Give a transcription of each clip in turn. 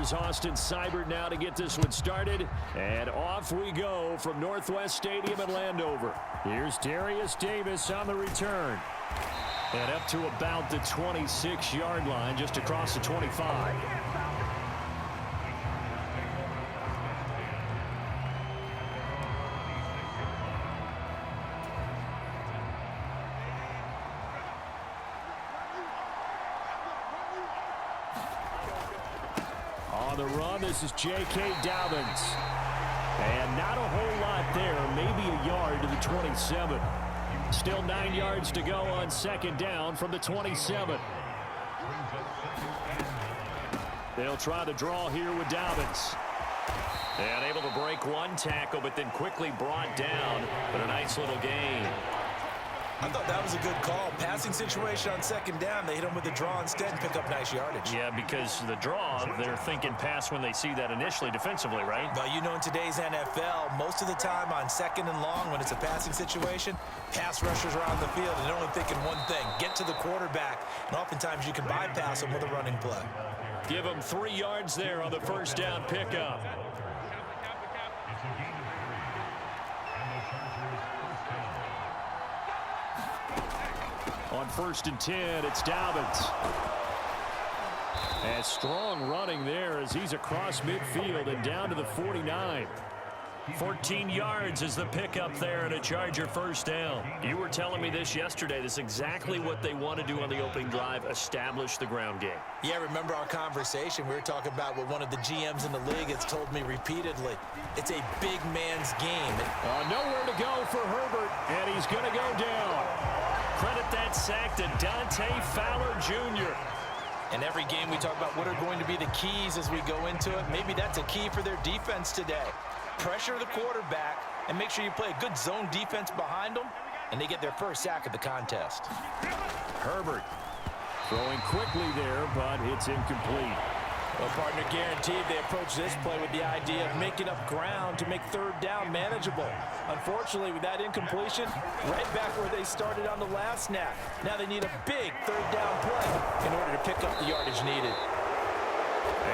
Here's Austin Seibert now to get this one started. And off we go from Northwest Stadium in Landover. Here's Darius Davis on the return. And up to about the 26-yard line, just across the 25. On the run, this is J.K. Dobbins. And not a whole lot there, maybe a yard to the 27. Still 9 yards to go on second down from the 27. They'll try the draw here with Dobbins. And able to break one tackle, but then quickly brought down. But a nice little gain. I thought that was a good call. Passing situation on second down. They hit him with the draw instead and pick up nice yardage. Yeah, because the draw, they're thinking pass when they see that initially defensively, right? Well, you know, in today's NFL, most of the time on second and long, when it's a passing situation, pass rushers are on the field and they're only thinking one thing, get to the quarterback. And oftentimes you can bypass them with a running play. Give them 3 yards there on the first down pickup. On 1st and 10, it's Dobbins. And strong running there as he's across midfield and down to the 49. 14 yards is the pickup there and a Charger first down. You were telling me this yesterday. This is exactly what they want to do on the opening drive, establish the ground game. Yeah, remember our conversation? We were talking about what one of the GMs in the league has told me repeatedly. It's a big man's game. Nowhere to go for Herbert, and he's going to go down. Credit that sack to Dante Fowler Jr. In every game we talk about what are going to be the keys as we go into it. Maybe that's a key for their defense today. Pressure the quarterback and make sure you play a good zone defense behind them, and they get their first sack of the contest. Herbert throwing quickly there, but it's incomplete. Well, partner, guaranteed they approach this play with the idea of making up ground to make third down manageable. Unfortunately, with that incompletion, right back where they started on the last snap. Now they need a big third down play in order to pick up the yardage needed.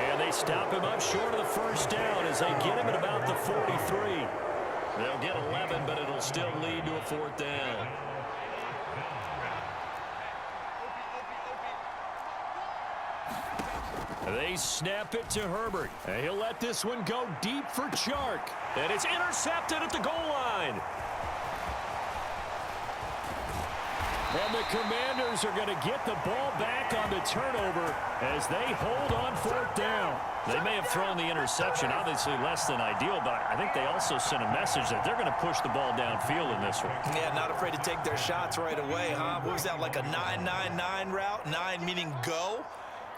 And they stop him up short of the first down as they get him at about the 43. They'll get 11, but it'll still lead to a fourth down. They snap it to Herbert. And he'll let this one go deep for Chark. And it's intercepted at the goal line. And the Commanders are going to get the ball back on the turnover as they hold on fourth down. They may have thrown the interception, obviously less than ideal, but I think they also sent a message that they're going to push the ball downfield in this one. Yeah, not afraid to take their shots right away, huh? What was that, like a 9-9-9 route? 9 meaning go?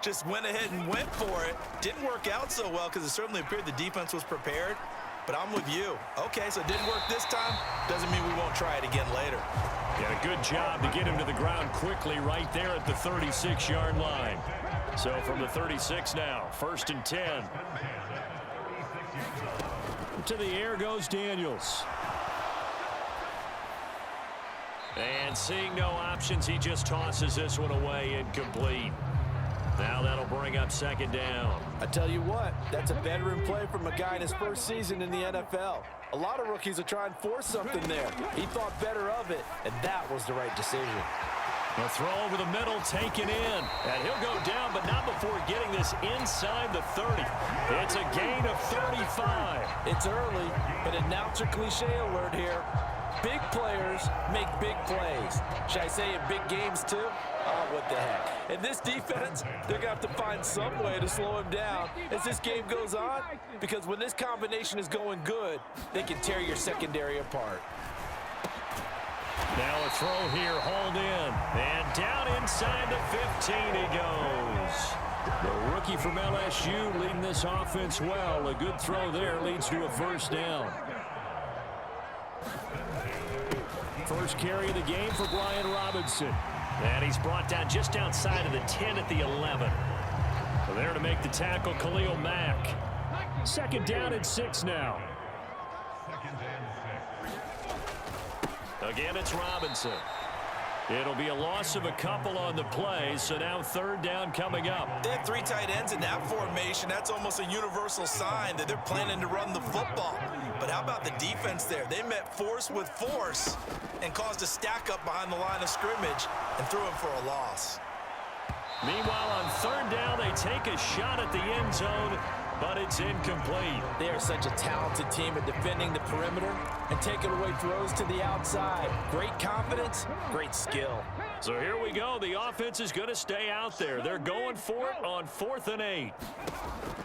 Just went ahead and went for it. Didn't work out so well because it certainly appeared the defense was prepared. But I'm with you. Okay, so it didn't work this time. Doesn't mean we won't try it again later. Yeah, a good job to get him to the ground quickly right there at the 36-yard line. So from the 36 now, 1st and 10. To the air goes Daniels. And seeing no options, he just tosses this one away incomplete. Now that'll bring up second down. I tell you what, that's a veteran play from a guy in his first season in the NFL. A lot of rookies are trying to force something there. He thought better of it, and that was the right decision. A throw over the middle, taken in. And he'll go down, but not before getting this inside the 30. It's a gain of 35. It's early, but announcer cliche alert here. Big players make big plays. Should I say in big games too? Oh, what the heck. In this defense, they're going to have to find some way to slow him down as this game goes on, because when this combination is going good, they can tear your secondary apart. Now a throw here, hauled in, and down inside the 15 he goes. The rookie from LSU leading this offense well. A good throw there leads to a first down. First carry of the game for Brian Robinson. And he's brought down just outside of the 10 at the 11. So there to make the tackle, Khalil Mack. Second down and 6 now. Again, it's Robinson. It'll be a loss of a couple on the play, so now third down coming up. They have 3 tight ends in that formation. That's almost a universal sign that they're planning to run the football. But how about the defense there? They met force with force and caused a stack up behind the line of scrimmage and threw him for a loss. Meanwhile, on third down, they take a shot at the end zone, but it's incomplete. They are such a talented team at defending the perimeter and taking away throws to the outside. Great confidence, great skill. So here we go. The offense is going to stay out there. They're going for it on 4th and 8.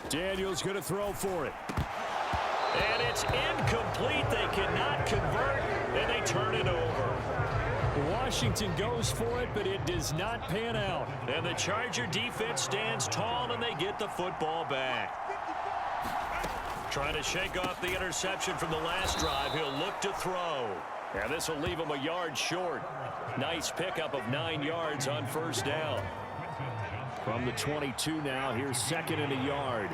Daniel's going to throw for it. And it's incomplete. They cannot convert, and they turn it over. Washington goes for it, but it does not pan out. And the Charger defense stands tall, and they get the football back. Trying to shake off the interception from the last drive. He'll look to throw. And this will leave him a yard short. Nice pickup of 9 yards on first down. From the 22 now, here's 2nd and a yard.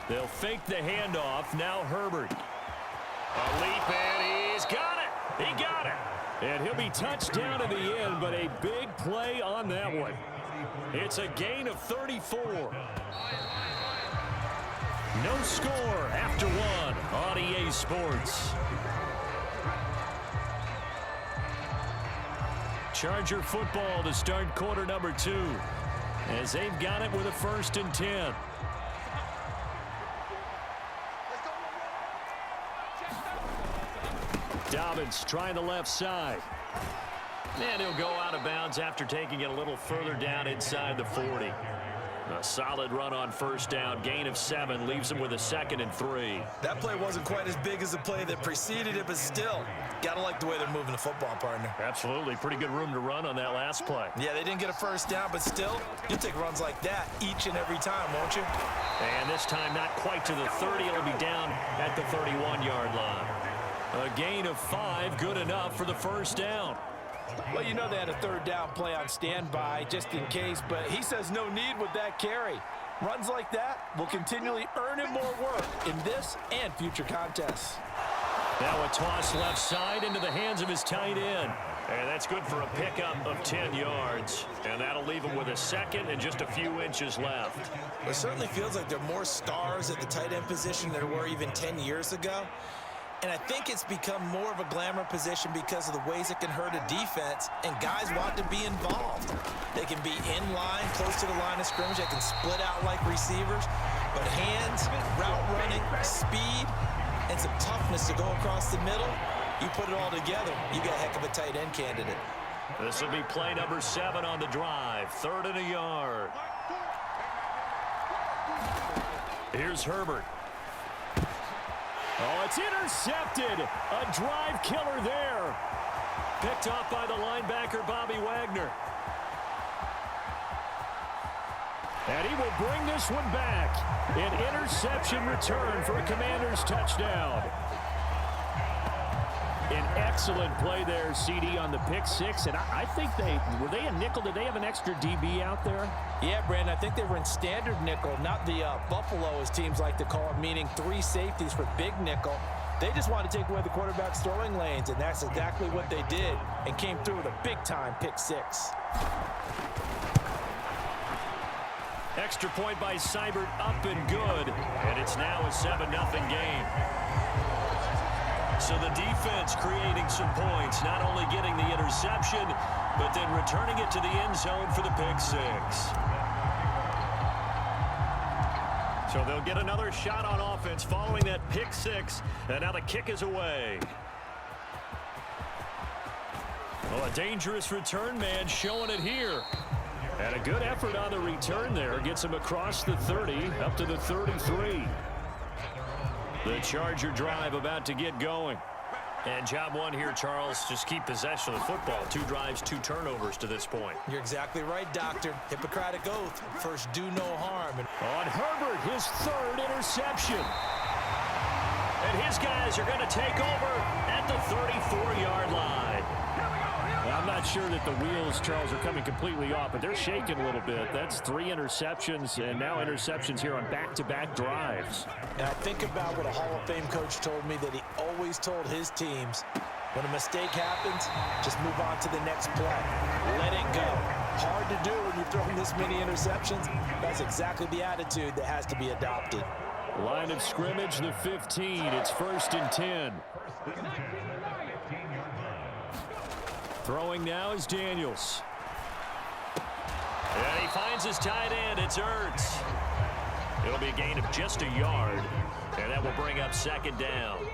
They'll fake the handoff. Now Herbert. A leap, and he's got it. He got it. And he'll be touched down in the end, but a big play on that one. It's a gain of 34. No score after 1 on EA Sports. Charger football to start quarter number 2, as they've got it with a 1st and 10. Dobbins trying the left side. And he'll go out of bounds after taking it a little further down inside the 40. A solid run on first down. Gain of 7 leaves him with a 2nd and 3. That play wasn't quite as big as the play that preceded it, but still, gotta like the way they're moving the football, partner. Absolutely. Pretty good room to run on that last play. Yeah, they didn't get a first down, but still, you'll take runs like that each and every time, won't you? And this time not quite to the 30. It'll be down at the 31-yard line. A gain of 5, good enough for the first down. Well, you know they had a third down play on standby just in case, but he says no need with that carry. Runs like that will continually earn him more work in this and future contests. Now a toss left side into the hands of his tight end. And that's good for a pickup of 10 yards. And that'll leave him with a 2nd and just a few inches left. It certainly feels like there are more stars at the tight end position than there were even 10 years ago. And I think it's become more of a glamour position because of the ways it can hurt a defense, and guys want to be involved. They can be in line, close to the line of scrimmage. They can split out like receivers. But hands, route running, speed, and some toughness to go across the middle, you put it all together, you got a heck of a tight end candidate. This will be play number 7 on the drive. 3rd and a yard. Here's Herbert. Oh, it's intercepted. A drive killer there. Picked off by the linebacker, Bobby Wagner. And he will bring this one back. An interception return for a Commanders touchdown. An excellent play there, CD, on the pick 6. And I think were they a nickel? Did they have an extra DB out there? Yeah, Brandon, I think they were in standard nickel, not the Buffalo, as teams like to call it, meaning 3 safeties for big nickel. They just wanted to take away the quarterback's throwing lanes, and that's exactly what they did, and came through with a big-time pick 6. Extra point by Seibert, up and good. And it's now a 7-0 game. So the defense creating some points, not only getting the interception, but then returning it to the end zone for the pick 6. So they'll get another shot on offense following that pick 6, and now the kick is away. Well, a dangerous return man showing it here. And a good effort on the return there. Gets him across the 30, up to the 33. The Charger drive about to get going. And job one here, Charles, just keep possession of the football. 2 drives, 2 turnovers to this point. You're exactly right, Doctor. Hippocratic oath. First, do no harm. On Herbert, his 3rd interception. And his guys are going to take over at the 34-yard line. I'm not sure that the wheels, Charles, are coming completely off, but they're shaking a little bit. That's 3 interceptions, and now interceptions here on back-to-back drives. And I think about what a Hall of Fame coach told me that he always told his teams, when a mistake happens, just move on to the next play. Let it go. Hard to do when you're throwing this many interceptions. That's exactly the attitude that has to be adopted. Line of scrimmage, the 15. It's 1st and 10. Throwing now is Daniels. And he finds his tight end. It's Ertz. It'll be a gain of just a yard, and that will bring up 2nd down.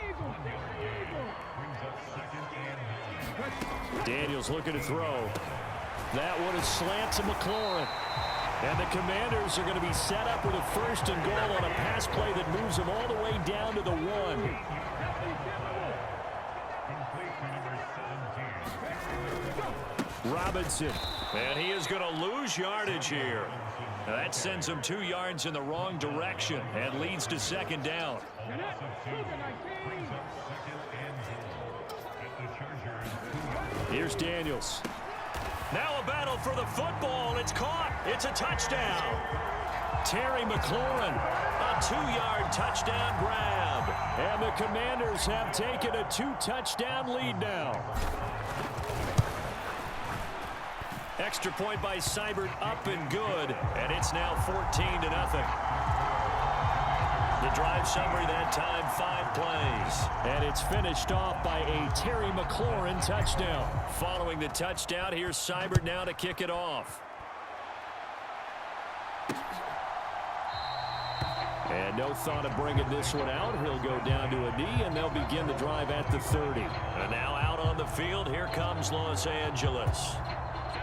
Daniels looking to throw. That one is slant to McLaurin. And the Commanders are going to be set up with a 1st and goal on a pass play that moves them all the way down to the 1. Robinson. And he is going to lose yardage here. Now that sends him 2 yards in the wrong direction and leads to 2nd down. Here's Daniels. Now a battle for the football. It's caught. It's a touchdown. Terry McLaurin, a 2-yard touchdown grab. And the Commanders have taken a 2-touchdown lead now. Extra point by Seibert, up and good. And it's now 14-0. The drive summary that time, 5 plays. And it's finished off by a Terry McLaurin touchdown. Following the touchdown, here's Seibert now to kick it off. And no thought of bringing this one out. He'll go down to a knee, and they'll begin the drive at the 30. And now out on the field, here comes Los Angeles.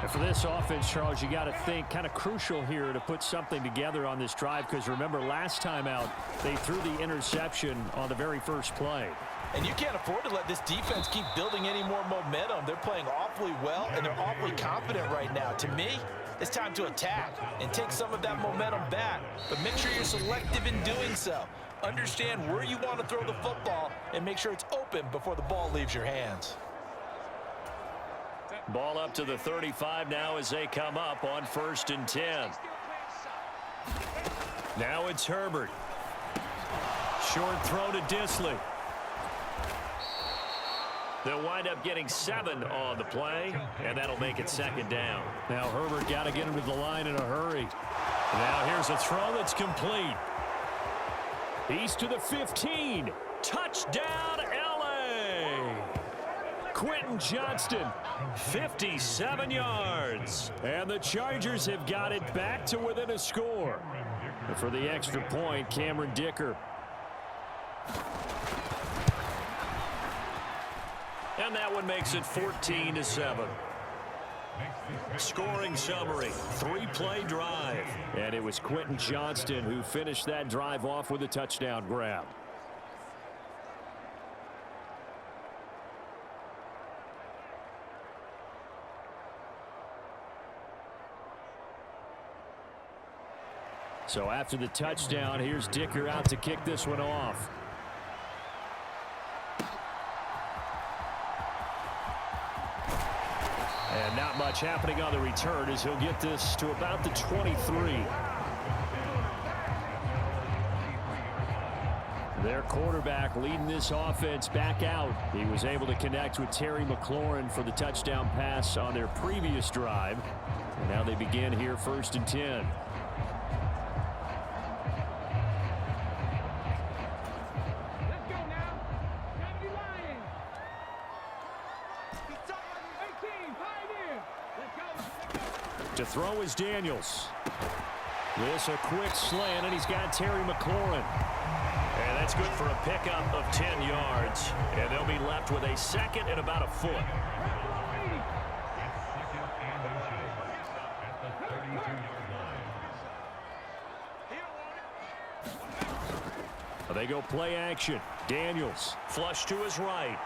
And for this offense, Charles, you got to think kind of crucial here to put something together on this drive, because remember last time out they threw the interception on the very first play. And you can't afford to let this defense keep building any more momentum. They're playing awfully well, and they're awfully confident right now. To me, it's time to attack and take some of that momentum back. But make sure you're selective in doing so. Understand where you want to throw the football and make sure it's open before the ball leaves your hands. Ball up to the 35 now as they come up on 1st and 10. Now it's Herbert. Short throw to Disley. They'll wind up getting 7 on the play, and that'll make it 2nd down. Now Herbert got to get him to the line in a hurry. Now here's a throw that's complete. He's to the 15. Touchdown, L.A. Quentin Johnston, 57 yards. And the Chargers have got it back to within a score. And for the extra point, Cameron Dicker. And that one makes it 14-7. Scoring summary, 3-play drive. And it was Quentin Johnston who finished that drive off with a touchdown grab. So after the touchdown, here's Dicker out to kick this one off. And not much happening on the return as he'll get this to about the 23. Their quarterback leading this offense back out. He was able to connect with Terry McLaurin for the touchdown pass on their previous drive. And now they begin here 1st and 10. To throw is Daniels. This a quick slant, and he's got Terry McLaurin. And that's good for a pickup of 10 yards. And they'll be left with a 2nd and about a foot. They go play action. Daniels flush to his right.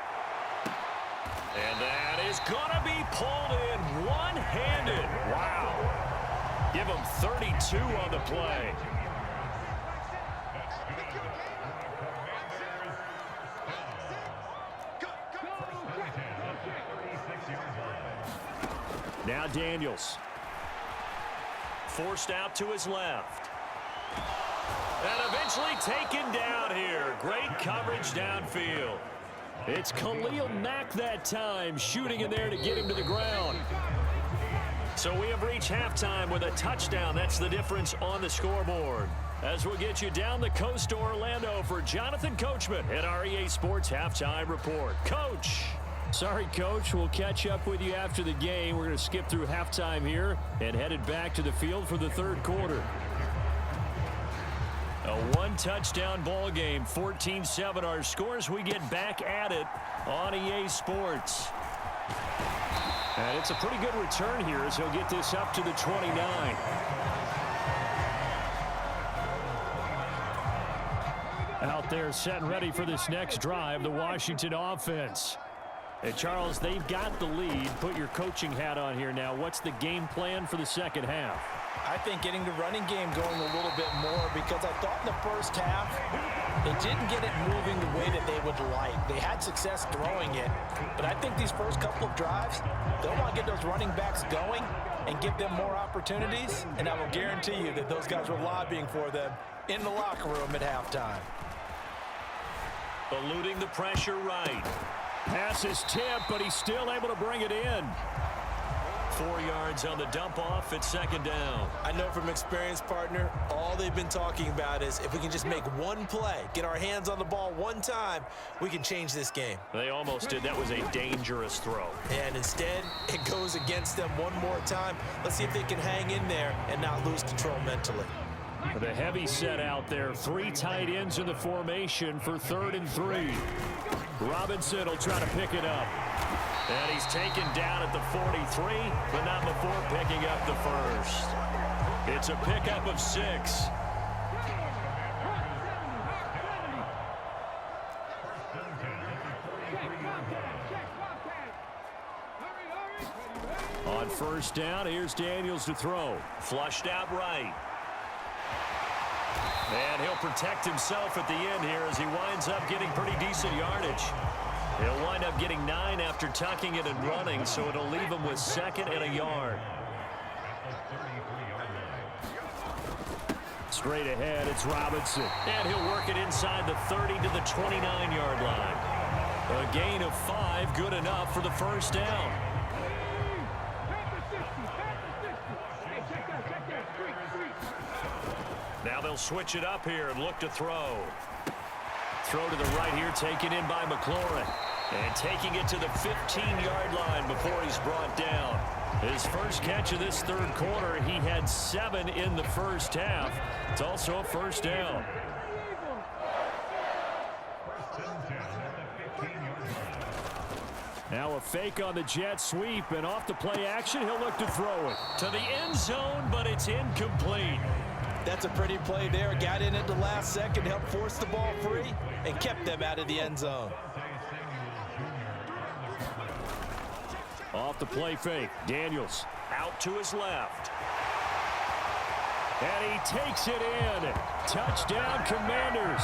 And that is going to be pulled in one-handed. Wow. Give him 32 on the play. Now Daniels. Forced out to his left. And eventually taken down here. Great coverage downfield. It's Khalil Mack that time, shooting in there to get him to the ground. So we have reached halftime with a touchdown. That's the difference on the scoreboard. As we'll get you down the coast to Orlando for Jonathan Coachman at our EA Sports Halftime Report. Coach. Sorry, Coach. We'll catch up with you after the game. We're going to skip through halftime here and headed back to the field for the third quarter. A one-touchdown ball game, 14-7 our scores. We get back at it on EA Sports. And it's a pretty good return here as he'll get this up to the 29. Out there set and ready for this next drive, the Washington offense. Hey, Charles, they've got the lead. Put your coaching hat on here now. What's the game plan for the second half? I think getting the running game going a little bit more, because I thought in the first half they didn't get it moving the way that they would like. They had success throwing it, but I think these first couple of drives, they'll want to get those running backs going and give them more opportunities, and I will guarantee you that those guys were lobbying for them in the locker room at halftime. Eluding the pressure right. Pass is tipped, but he's still able to bring it in. 4 yards on the dump off at second down. I know from experience, partner, all they've been talking about is if we can just make one play, get our hands on the ball one time, we can change this game. They almost did. That was a dangerous throw. And instead, it goes against them one more time. Let's see if they can hang in there and not lose control mentally. The heavy set out there. 3 tight ends in the formation for 3rd and 3. Robinson will try to pick it up. And he's taken down at the 43, but not before picking up the first. It's a pickup of 6. On first down, here's Daniels to throw. Flushed out right. And he'll protect himself at the end here as he winds up getting pretty decent yardage. He'll wind up getting 9 after tucking it and running, so it'll leave him with 2nd and a yard. Straight ahead, it's Robinson. And he'll work it inside the 30 to the 29-yard line. A gain of 5, good enough for the first down. Now they'll switch it up here and look to throw. Throw to the right here, taken in by McLaurin. And taking it to the 15-yard line before he's brought down. His first catch of this third quarter, he had 7 in the first half. It's also a first down. Now a fake on the jet sweep, and off the play action, he'll look to throw it to the end zone, but it's incomplete. That's a pretty play there. Got in at the last second, helped force the ball free, and kept them out of the end zone. Off the play fake, Daniels out to his left. And he takes it in. Touchdown, Commanders.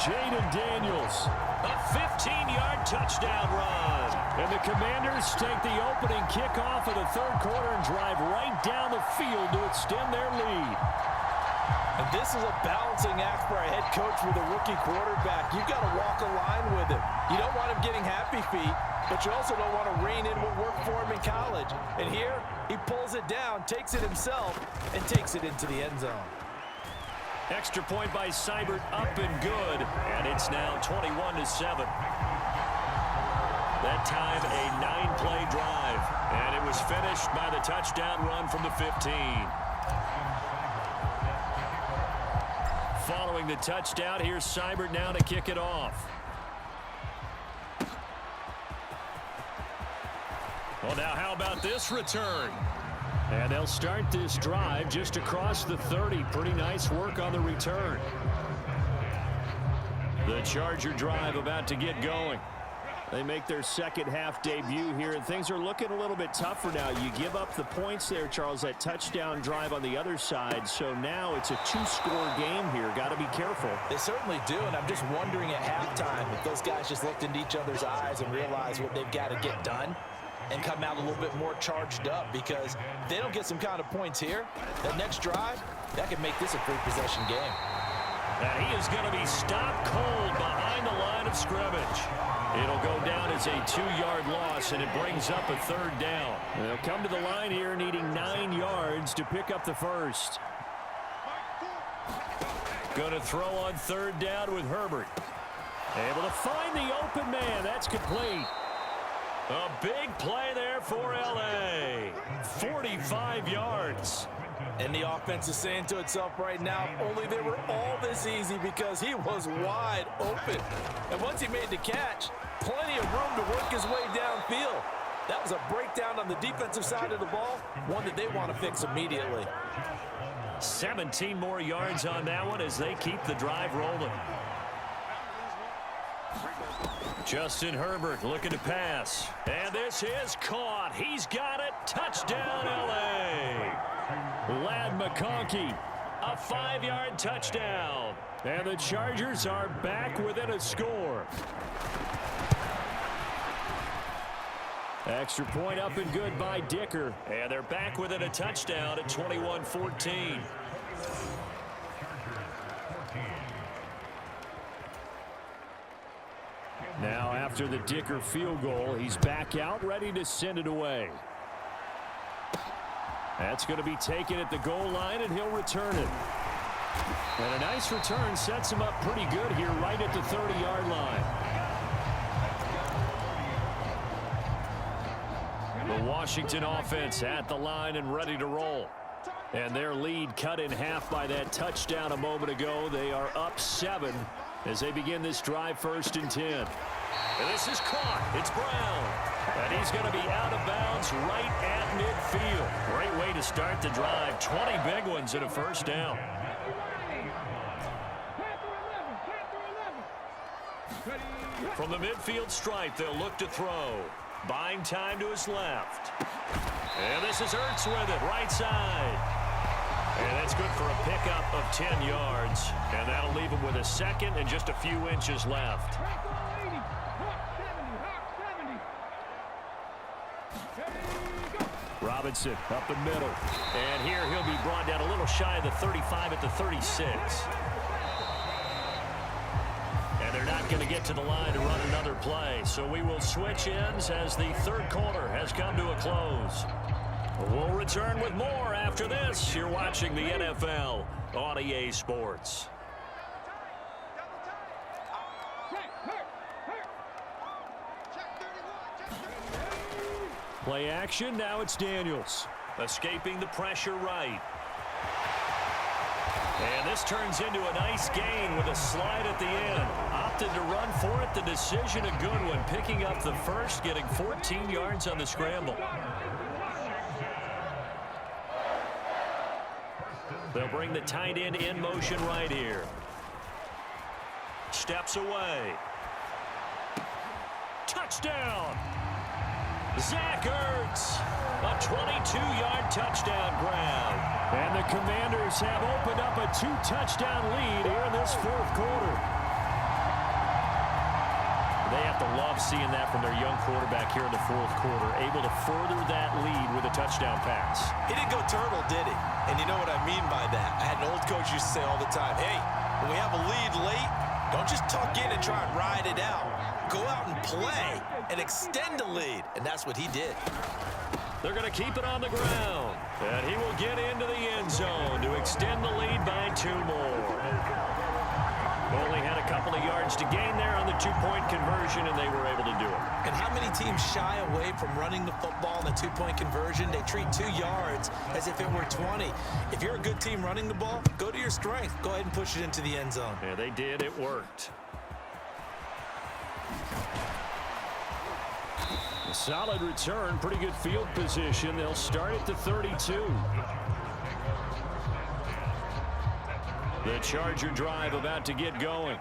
Jaden Daniels. A 15-yard touchdown run. And the Commanders take the opening kickoff of the third quarter and drive right down the field to extend their lead. And this is a balancing act for a head coach with a rookie quarterback. You've got to walk a line with him. You don't want him getting happy feet, but you also don't want to rein in what worked for him in college. And here, he pulls it down, takes it himself, and takes it into the end zone. Extra point by Seibert, up and good. And it's now 21-7. That time, a 9-play drive. And it was finished by the touchdown run from the 15. Following the touchdown, here's Seibert now to kick it off. Well, now how about this return? And they'll start this drive just across the 30. Pretty nice work on the return. The Charger drive about to get going. They make their second half debut here, and things are looking a little bit tougher now. You give up the points there, Charles, that touchdown drive on the other side. So now it's a 2-score game here. Got to be careful. They certainly do, and I'm just wondering at halftime if those guys just looked into each other's eyes and realized what they've got to get done. and come out a little bit more charged up, because if they don't get some kind of points here, that next drive, that could make this a free possession game. And he is going to be stopped cold behind the line of scrimmage. It'll go down as a 2-yard loss, and it brings up a third down. They'll come to the line here needing 9 yards to pick up the first. Going to throw on third down with Herbert. Able to find the open man. That's complete. A big play there for L.A. 45 yards. And the offense is saying to itself right now, only they were all this easy because he was wide open. And once he made the catch, plenty of room to work his way downfield. That was a breakdown on the defensive side of the ball, one that they want to fix immediately. 17 more yards on that one as they keep the drive rolling. Justin Herbert looking to pass. And this is caught. He's got it. Touchdown, L.A. Ladd McConkey, a 5-yard touchdown. And the Chargers are back within a score. Extra point up and good by Dicker. And they're back within a touchdown at 21-14. Now after the Dicker field goal, he's back out ready to send it away. That's going to be taken at the goal line, and he'll return it. And a nice return sets him up pretty good here right at the 30-yard line. The Washington offense at the line and ready to roll. And their lead cut in half by that touchdown a moment ago. They are up 7 as they begin this drive, 1st and 10. And this is caught. It's Brown. And he's going to be out of bounds right at midfield. Great way to start the drive. 20 big ones and a first down. From the midfield stripe, they'll look to throw. Buying time to his left. And this is Ertz with it, right side. And that's good for a pickup of 10 yards. And that'll leave him with a second and just a few inches left. Robinson up the middle. And here he'll be brought down a little shy of the 35 at the 36. And they're not going to get to the line to run another play. So we will switch ends as the third quarter has come to a close. We'll return with more after this. You're watching the NFL on EA Sports. Play action. Now it's Daniels. Escaping the pressure right. And this turns into a nice gain with a slide at the end. Opted to run for it. The decision a good one. Picking up the first, getting 14 yards on the scramble. They'll bring the tight end in motion right here. Steps away. Touchdown! Zach Ertz, a 22-yard touchdown grab. And the Commanders have opened up a 2-touchdown lead here in this fourth quarter. They have to love seeing that from their young quarterback here in the fourth quarter, able to further that lead with a touchdown pass. He didn't go turtle, did he? And you know what I mean by that. I had an old coach used to say all the time, hey, when we have a lead late, don't just tuck in and try and ride it out. Go out and play and extend the lead. And that's what he did. They're going to keep it on the ground. And he will get into the end zone to extend the lead by 2 more. Only had a couple of yards to gain there on the 2-point conversion, and they were able to do it. And how many teams shy away from running the football in the 2-point conversion? They treat 2 yards as if it were 20. If you're a good team running the ball, go to your strength. Go ahead and push it into the end zone. Yeah, they did. It worked. A solid return, pretty good field position. They'll start at the 32. The Charger drive about to get going.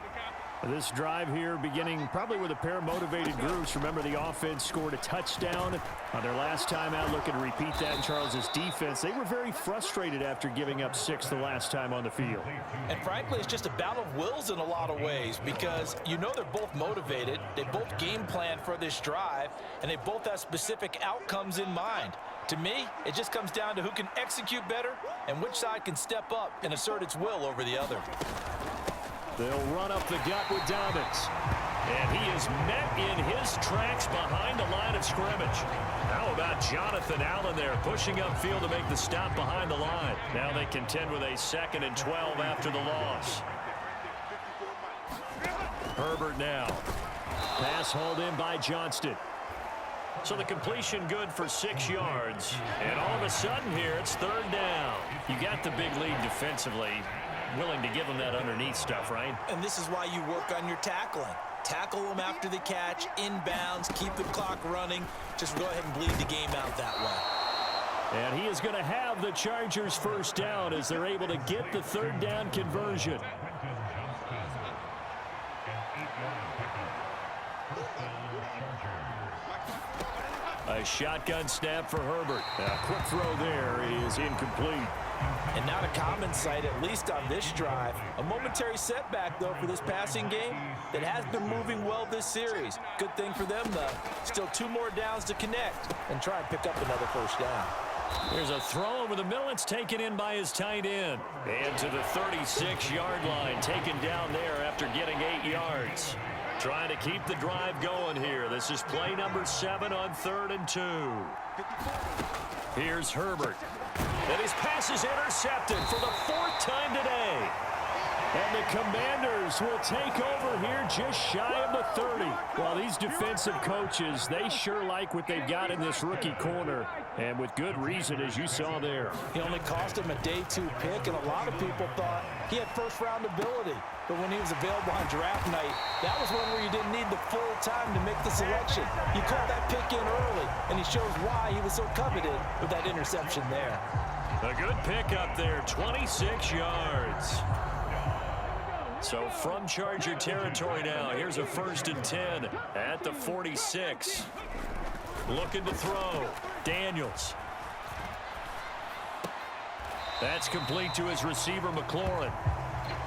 This drive here beginning probably with a pair of motivated groups. Remember, the offense scored a touchdown on their last time out. Looking to repeat that in Charles's defense. They were very frustrated after giving up 6 the last time on the field. And frankly, it's just a battle of wills in a lot of ways because you know they're both motivated. They both game plan for this drive, and they both have specific outcomes in mind. To me, it just comes down to who can execute better and which side can step up and assert its will over the other. They'll run up the gut with Dobbins. And he is met in his tracks behind the line of scrimmage. How about Jonathan Allen there pushing upfield to make the stop behind the line. Now they contend with a 2nd and 12 after the loss. Herbert now. Pass hauled in by Johnston. So the completion good for 6 yards. And all of a sudden here, it's 3rd down. You got the big lead defensively. Willing to give them that underneath stuff, right? And this is why you work on your tackling. Tackle them after the catch, inbounds, keep the clock running. Just go ahead and bleed the game out that way. And he is going to have the Chargers 1st down as they're able to get the 3rd down conversion. A shotgun snap for Herbert. A quick throw there is incomplete. And not a common sight, at least on this drive. A momentary setback, though, for this passing game that has been moving well this series. Good thing for them, though. Still 2 more downs to connect and try and pick up another 1st down. There's a throw over the middle. It's taken in by his tight end. And to the 36-yard line, taken down there after getting 8 yards. Trying to keep the drive going here. This is play number 7 on 3rd and 2. Here's Herbert. And his pass is intercepted for the 4th time today. And the Commanders will take over here just shy of the 30. Well, these defensive coaches, they sure like what they've got in this rookie corner. And with good reason, as you saw there. He only cost him a day 2 pick, and a lot of people thought he had 1st-round ability. But when he was available on draft night, that was one where you didn't need the full time to make the selection. You called that pick in early, and he shows why he was so coveted with that interception there. A good pick up there, 26 yards. So from Charger territory now, here's a 1st and 10 at the 46. Looking to throw. Daniels. That's complete to his receiver, McLaurin.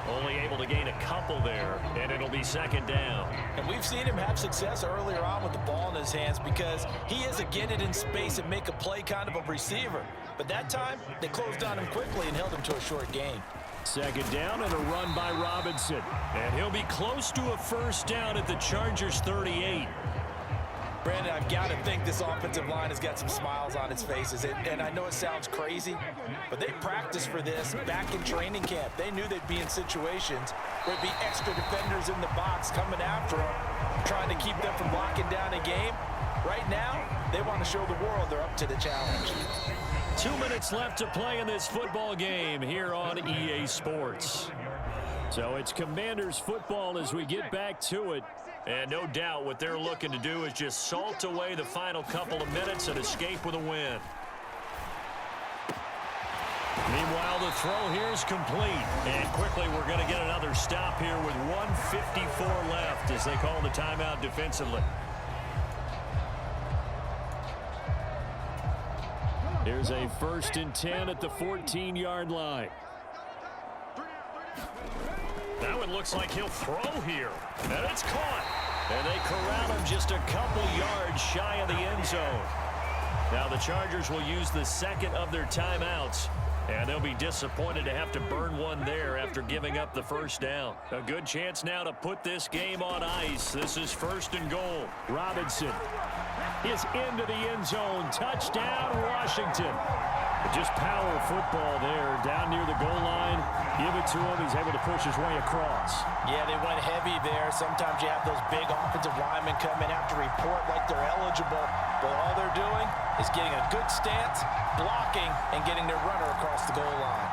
Only able to gain a couple there, and it'll be 2nd down. And we've seen him have success earlier on with the ball in his hands because he is a get it in space and make a play kind of a receiver. But that time, they closed on him quickly and held him to a short gain. 2nd down and a run by Robinson. And he'll be close to a 1st down at the Chargers 38. Brandon, I've got to think this offensive line has got some smiles on its faces. And I know it sounds crazy, but they practiced for this back in training camp. They knew they'd be in situations where there'd be extra defenders in the box coming after them, trying to keep them from locking down a game. Right now, they want to show the world they're up to the challenge. 2 minutes left to play in this football game here on EA Sports. So it's Commanders football as we get back to it. And no doubt what they're looking to do is just salt away the final couple of minutes and escape with a win. Meanwhile, the throw here is complete. And quickly, we're going to get another stop here with 1:54 left as they call the timeout defensively. Here's a 1st and 10 at the 14-yard line. Now it looks like he'll throw here. And it's caught. And they corral him just a couple yards shy of the end zone. Now the Chargers will use the 2nd of their timeouts. And they'll be disappointed to have to burn one there after giving up the 1st down. A good chance now to put this game on ice. This is 1st and goal. Robinson is into the end zone. Touchdown, Washington. Just power football there down near the goal line. Give it to him. He's able to push his way across. Yeah, they went heavy there. Sometimes you have those big offensive linemen come in have to report like they're eligible. But all they're doing is getting a good stance, blocking, and getting their runner across the goal line.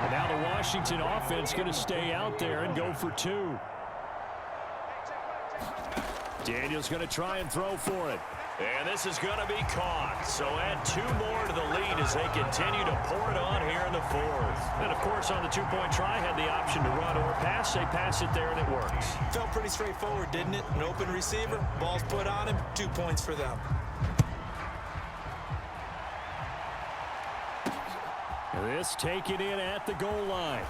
And now the Washington offense going to stay out there and go for 2. Daniels going to try and throw for it. And this is going to be caught. So add 2 more to the lead as they continue to pour it on here in the 4th. And, of course, on the 2-point try, had the option to run or pass. They pass it there, and it works. Felt pretty straightforward, didn't it? An open receiver, ball's put on him, 2 points for them. This taken in at the goal line.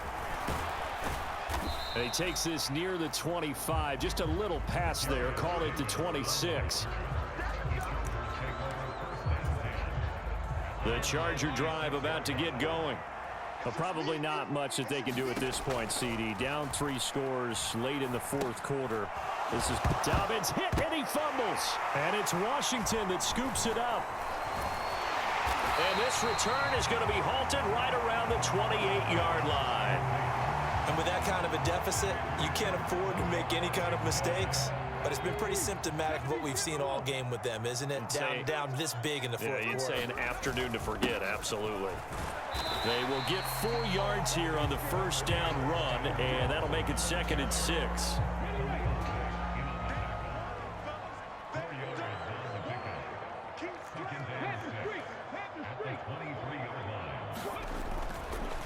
And he takes this near the 25. Just a little pass there. Call it the 26. The Charger drive about to get going. But probably not much that they can do at this point, CD. Down 3 scores late in the 4th quarter. This is Dobbins hit, and he fumbles. And it's Washington that scoops it up. And this return is going to be halted right around the 28-yard line. And with that kind of a deficit, you can't afford to make any kind of mistakes. But it's been pretty symptomatic of what we've seen all game with them, isn't it? Down this big in the 4th quarter. You'd say an afternoon to forget, absolutely. They will get 4 yards here on the first down run, and that'll make it 2nd and 6.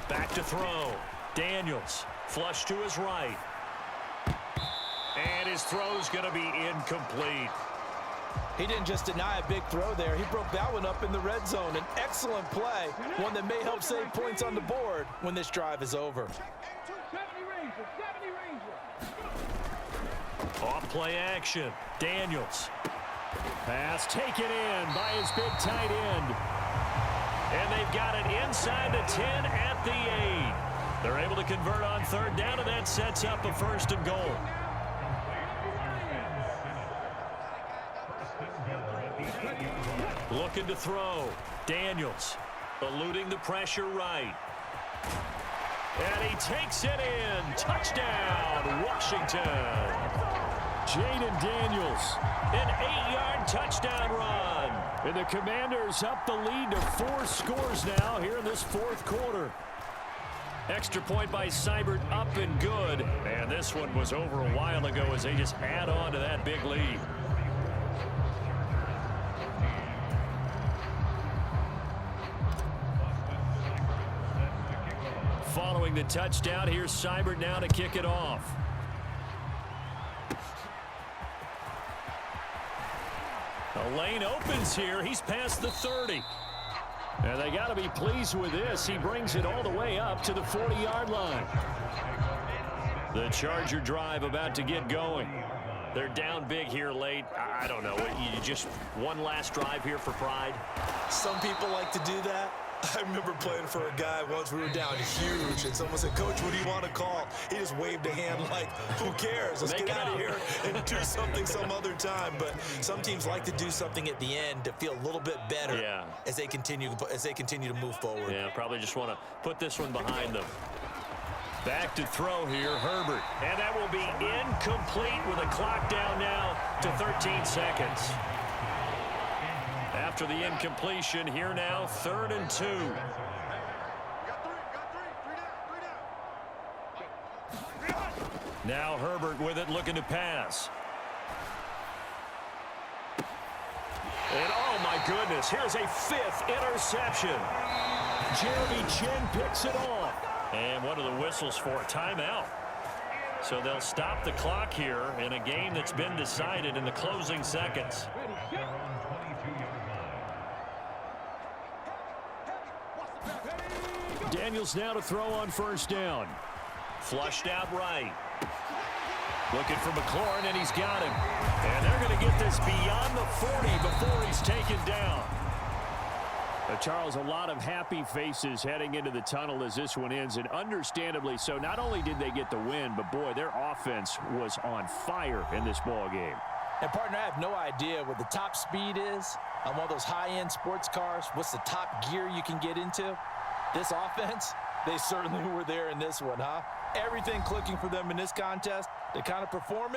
Back to throw. Daniels, flush to his right. And his throw's going to be incomplete. He didn't just deny a big throw there. He broke that one up in the red zone. An excellent play, one that may help save points on the board when this drive is over. Off play action. Daniels. Pass taken in by his big tight end. And they've got it inside the 10 at the 8. They're able to convert on 3rd down, and that sets up a 1st and goal. Looking to throw. Daniels eluding the pressure right. And he takes it in. Touchdown, Washington. Jaden Daniels, an 8-yard touchdown run. And the Commanders up the lead to 4 scores now here in this 4th quarter. Extra point by Seibert, up and good. And this one was over a while ago as they just add on to that big lead. Following the touchdown, here's Seibert now to kick it off. The lane opens here. He's past the 30. And they got to be pleased with this. He brings it all the way up to the 40-yard line. The Charger drive about to get going. They're down big here late. I don't know. You just one last drive here for pride? Some people like to do that. I remember playing for a guy once. We were down huge, and someone said, "Coach, what do you want to call?" He just waved a hand like, "Who cares? Let's get out of here and do something some other time." But some teams like to do something at the end to feel a little bit better as they continue to move forward. Yeah, probably just want to put this one behind them. Back to throw here, Herbert. And that will be incomplete with a clock down now to 13 seconds. After the incompletion, here now, 3rd and 2. Now Herbert with it, looking to pass. And oh my goodness, here's a 5th interception. Jeremy Chin picks it off. And what are the whistles for? Timeout. So they'll stop the clock here in a game that's been decided in the closing seconds. Daniels now to throw on 1st down. Flushed out right. Looking for McLaurin, and he's got him. And they're going to get this beyond the 40 before he's taken down. Charles, a lot of happy faces heading into the tunnel as this one ends, and understandably so. Not only did they get the win, but boy, their offense was on fire in this ball game. And partner, I have no idea what the top speed is on one of those high-end sports cars. What's the top gear you can get into? This offense, they certainly were there in this one, huh? Everything clicking for them in this contest, the kind of performance